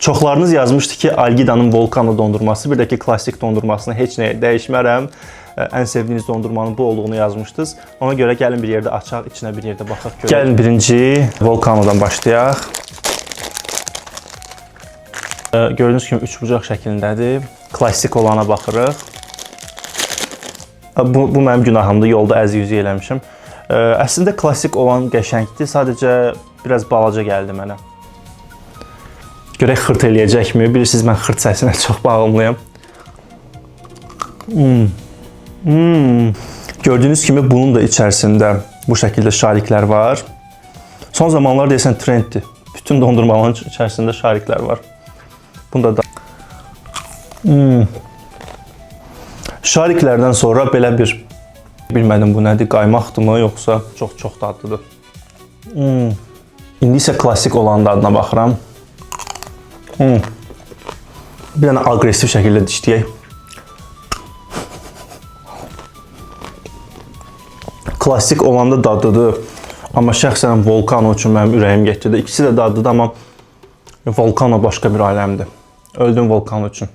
Çoxlarınız yazmışdı ki, Algida'nın Volcano dondurması, bir də ki, klassik dondurmasını heç nəyə dəyişmərəm. Ən sevdiyiniz dondurmanın bu olduğunu yazmışdınız. Ona görə gəlin bir yerdə açaq, içinə bir yerdə baxaq görək. Gəlin birinci Volcano'dan başlayaq. Gördüyünüz kimi 3 bucaq şəklindədir. Klassik olana baxırıq. Bu mənim günahımdır, yolda əzi-yüzü eləmişim. Əslində klassik olan qəşəngdir, sadəcə biraz balaca gəldi mənə. Görək xırt eləyəcəkmi? Bilirsiniz, mən xırt səsinə çox bağımlıyam. Gördüyünüz kimi bunun da içərisində bu şəkildə şariklər var. Son zamanlar deyəsən trenddir. Bütün dondurmaların içərisində şariklər var. Bunda da şariklərdən sonra belə bir, bilmədim bu nədir, qaymaqdırmı yoxsa çox dadlıdır. İndi isə klassik olan dadına baxıram. Bir dənə aqressiv şəkildə dişləyək. Klassik olanda dadlıdır, amma şəxsən Volcano üçün mənim ürəyim getdi. İkisi də dadlıdır, amma Volcano başqa bir aləmdir. Öldüm Volcano üçün.